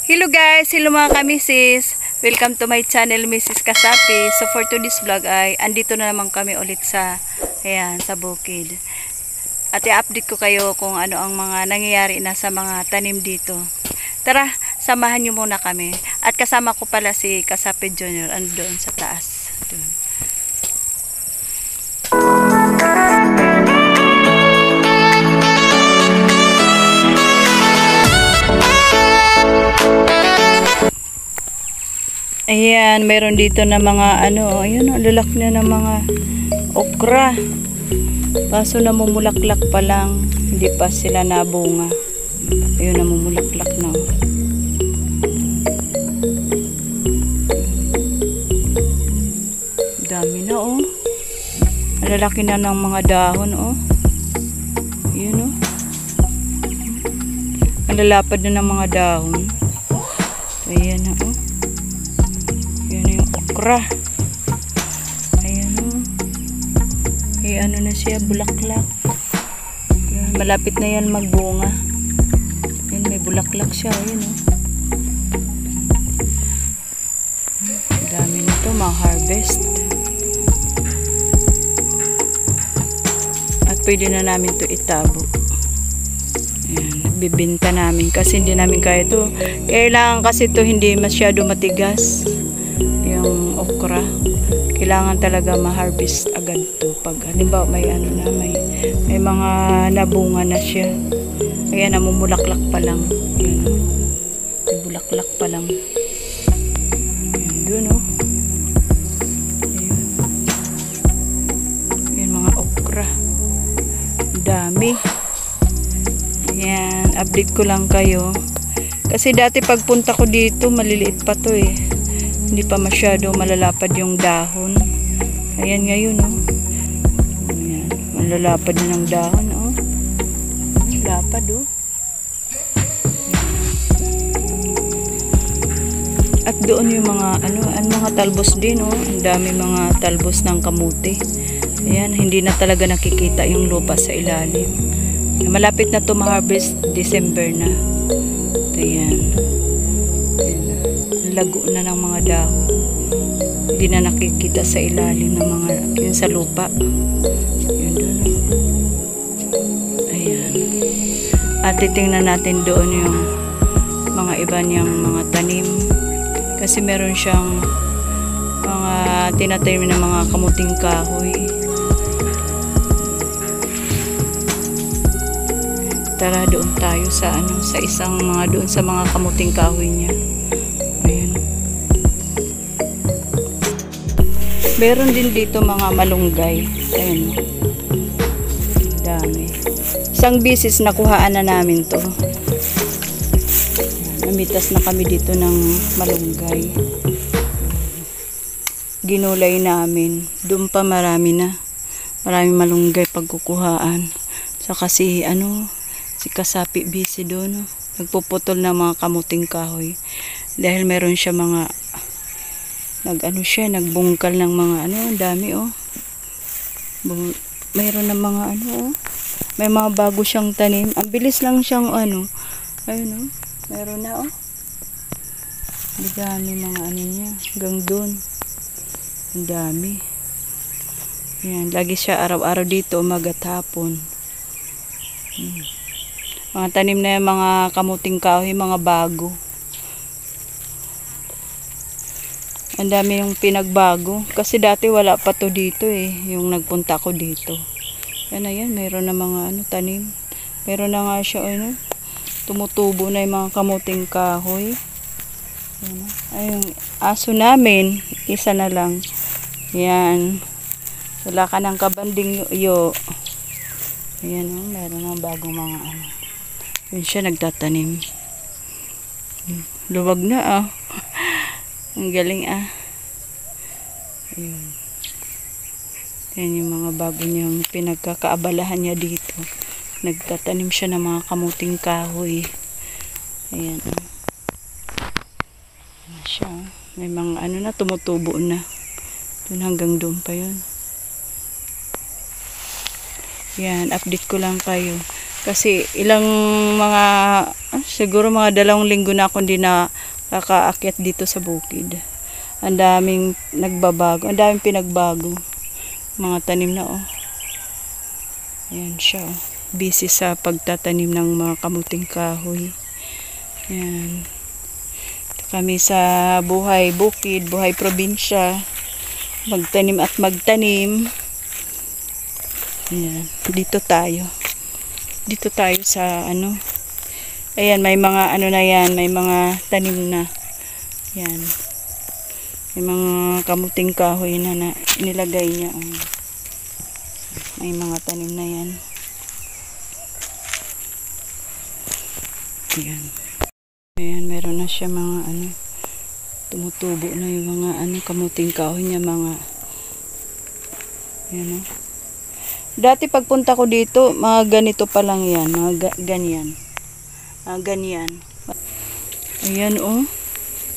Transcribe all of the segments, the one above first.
Hello guys, hello mga kamisis. Welcome to my channel, Mrs. Kasapi. So for today's vlog ay andito na naman kami ulit sa sa bukid. At i-update ko kayo kung ano ang mga nangyayari na sa mga tanim dito. Tara, samahan niyo muna kami. At kasama ko pala si Kasapi Junior andun sa taas. Doon. Ayan, meron dito na mga ayun, lalaki na ng mga okra. Kaso namumulaklak pa lang, hindi pa sila nabunga. Ayun, namumulaklak na. Dami na lalaki na ng mga dahon Ayun Ang lalapad na ng mga dahon. Ayan na okra. Ayan ano na siya, bulaklak. Malapit na yan magbunga. Ayan, may bulaklak siya. Ayan dami nito, ma-harvest. At pwede na namin to itabo. Ayan, bibinta namin kasi hindi namin kaya to. Kailangan kasi to hindi masyado matigas. Yung okra, kailangan talaga ma-harvest agad to pag halimbawa may may mga nabunga na siya. Ayan, namumulaklak pa lang. Ayan, may bulaklak pa lang. Ayan, dun Ayan. Ayan, mga okra. Dami. Ayan, update ko lang kayo. Kasi dati pagpunta ko dito, maliliit pa to Hindi pa masyado malalapad yung dahon. Ayan ngayon Ayan, malalapad na ng dahon Lapad At doon yung mga mga talbos din Ang dami mga talbos ng kamuti. Ayan, hindi na talaga nakikita yung lupa sa ilalim. Malapit na to ma-harvest, December na. Ayan. Lago na ng mga dahon. Hindi na nakikita sa ilalim ng mga yun sa lupa. Yun doon. Ayan. At titingnan natin doon yung mga iba niyang mga tanim. Kasi meron siyang mga tinatanim na mga kamuting kahoy. Tara, doon tayo sa sa isang doon sa mga kamuting kahoy niya. Meron din dito mga malunggay. Ayun. Dami. Isang bisis nakuhaan na namin to. Namitas na kami dito ng malunggay. Ginulay namin. Doon pa marami na. Maraming malunggay pagkukuhaan. So kasi si Kasapi busy doon. Nagpuputol ng mga kamuting kahoy. Dahil meron siya mga nagbungkal ng mga dami mayroon ng mga may mga bago siyang tanim. Ang bilis lang siyang ayun mayroon na dami mga niya hanggang doon. Ang dami. Yan, lagi siya araw-araw dito, umaga at hapon. Mga tanim na yung mga kamuting kahoy, mga bago. Ang dami yung pinagbago. Kasi dati wala pa to dito yung nagpunta ko dito. Ayan, mayroon na mga tanim. Mayroon na nga siya, tumutubo na yung mga kamuting kahoy. Ayun, aso namin, isa na lang. Yan. Wala ka ng kabanding yo. Ayan, mayroon na bagong mga Yun siya nagtatanim. Luwag na Ang galing Ayun. Yan yung mga bago niyang pinagkakaabalahan niya dito. Nagtatanim siya ng mga kamuting kahoy. Ayan. Ayan siya. May mga na tumutubo na. Doon hanggang doon pa yun. Yan, update ko lang kayo. Kasi ilang mga, siguro mga 2 linggo na akong di na kakaakyat dito sa bukid. Ang daming nagbabago, ang daming pinagbago. Mga tanim na oh. Ayan siya oh. Busy sa pagtatanim ng mga kamuting kahoy. Ayan. Kami sa buhay bukid, buhay probinsya. Magtanim at magtanim. Ayan. Dito tayo. Dito tayo sa ano. Ayan, may mga ano na yan. May mga tanim na. Ayan. May mga kamuting kahoy na nilagay niya. May mga tanim na yan. Ayan. Ayan, meron na siya mga ano. Tumutubo na yung mga ano, kamuting kahoy niya. Mga ayan o. Dati pagpunta ko dito, mga ganito pa lang yan. Mga ganyan. Ganyan. Ayan o.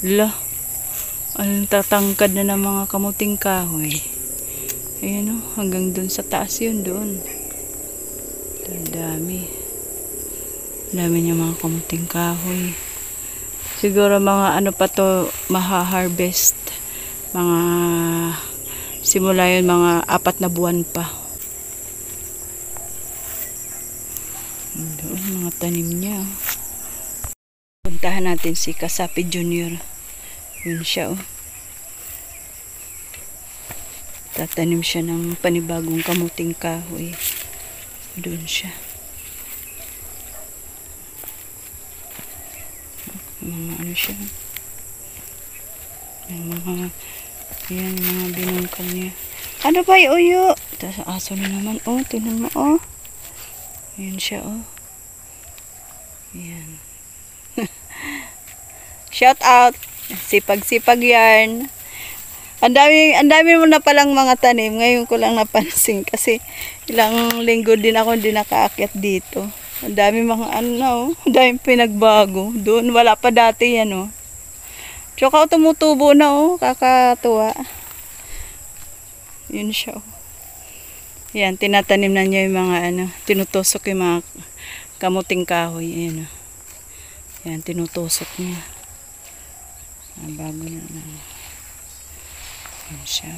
La. Ang tatangkad na ng mga kamuting kahoy. Ayan o. Hanggang dun sa taas yun doon. Ang dami. Dami niya mga kamuting kahoy. Siguro mga ano pa to maha-harvest. Mga simula yun mga 4 na buwan pa. Doon mga tanim niya. Puntahan natin si Kasapi Junior. Yun siya oh. Tatanim siya ng panibagong kamuting kahoy. Doon siya. Mga ano siya. Yung mga yan, mga binungkal niya. Ano ba yung uyo? Tapos aso na naman oh. Tingnan mo oh. Yan siya oh. Yan. Shout out. Sipag-sipag yarn. Ang dami mo na palang mga tanim. Ngayon ko lang napansin kasi ilang linggo din ako hindi nakaakyat dito. Ang dami mga ano oh. Ang dami pinagbago. Doon wala pa dati yan oh. Tsaka tumutubo na oh. Kakatuwa. Yun siya oh. Yan, tinatanim na niya yung mga ano, tinutusok yung mga kamuting kahoy. Ayan o. Yan, tinutusok niya. Bago na na. Ayan siya.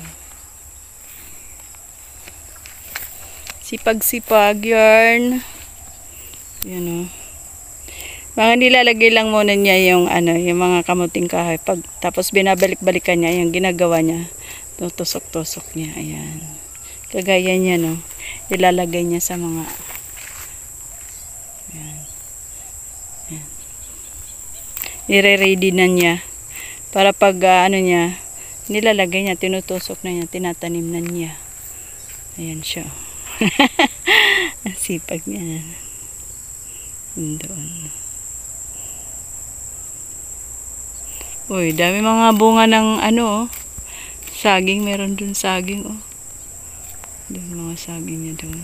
Sipag-sipag yarn. Yan o. Mga nilalagay lang muna niya yung ano, yung mga kamuting kahoy. Tapos binabalik-balikan niya, yung ginagawa niya. Tutusok-tusok niya. Ayan. Kagaya niya, no? Ilalagay niya sa mga ayan. Ayan. Nire-ready na niya para pag ano niya, nilalagay niya, tinutusok na niya, tinatanim na niya. Ayan siya. Ang sipag niya. Doon. Uy, dami mga bunga ng ano, oh. Saging, meron dun saging, oh. Doon mga saging niya doon.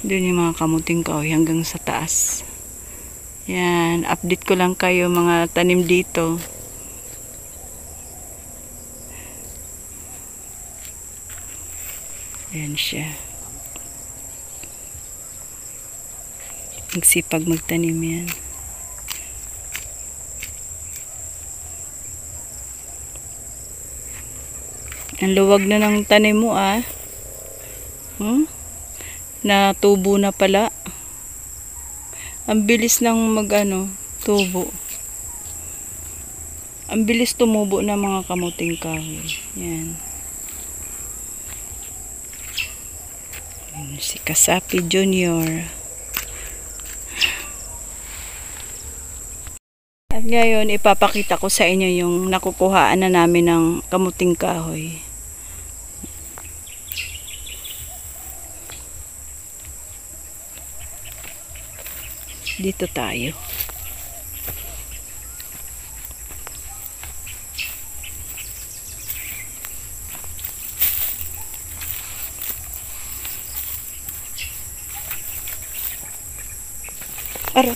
Doon yung mga kamuting kahoy hanggang sa taas. Yan, update ko lang kayo mga tanim dito. Yan siya. Nagsipag magtanim yan. Ang luwag na ng tanim mo ah. Natubo na pala. Ang bilis lang mag-ano, tubo. Ang bilis tumubo ng mga kamuting kahoy. Yan. Si Kasapi Junior. At ngayon, ipapakita ko sa inyo yung nakukuhaan na namin ng kamuting kahoy. Dito tayo. Aray.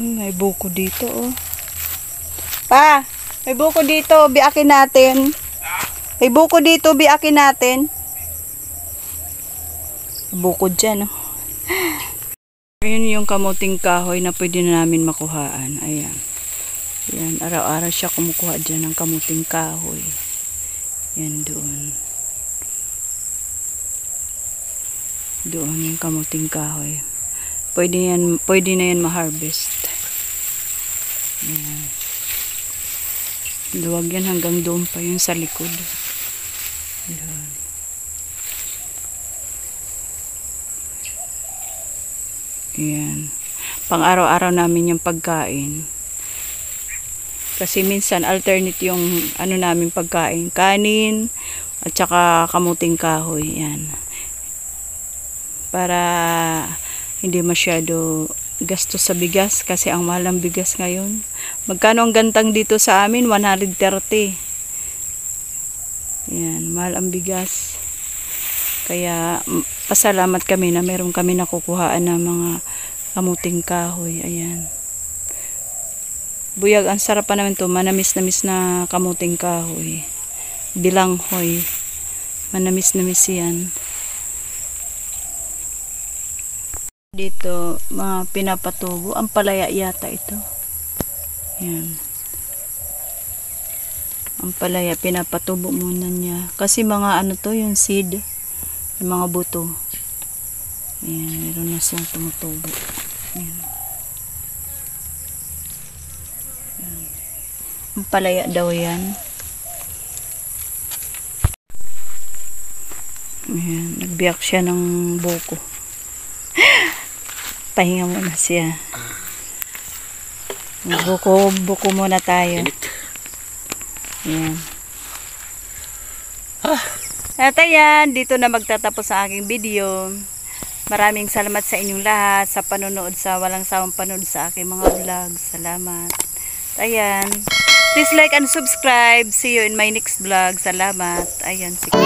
May buko dito, oh. Pa, may buko dito, biakin natin. May buko dito, biakin natin. Bukod dyan, oh. Ayun yung kamuting kahoy na pwede na namin makuhaan. Ayan. Ayan, araw-araw siya kumukuha dyan ng kamuting kahoy. Ayan, doon. Doon yung kamuting kahoy. Pwede na yan ma-harvest. Ayan. Luwag yan hanggang doon pa yun sa likod. Ayan. Ayan. Pang araw-araw namin yung pagkain. Kasi minsan alternate yung ano namin pagkain. Kanin at saka kamuting kahoy. Ayan. Para hindi masyado gastos sa bigas. Kasi ang mahal ng bigas ngayon. Magkano ang gantang dito sa amin? 130. Ayan. Mahal ang bigas. Kaya pasalamat kami na meron kami nakukuhaan ng mga kamuting kahoy. Ayan. Buyag, ang sarap pa naman to. Manamis-namis na kamuting kahoy. Bilanghoy. Manamis-namis yan. Dito, mga pinapatubo. Ang palaya yata ito. Ayan. Ang palaya, pinapatubo muna niya. Kasi mga ano to, yung seed. Yung mga buto. Ayan, meron na siyang tumutubo. Ayan. Ayan. Ang palaya daw yan. Ayan, nagbiyak siya ng buko. Pahinga muna siya. Buko muna tayo. Ayan. At ayan, dito na magtatapos ang aking video. Maraming salamat sa inyong lahat sa panonood, sa walang sawang panonood sa aking mga vlog. Salamat. At ayan. Please like and subscribe. See you in my next vlog. Salamat. Ayan. Sige.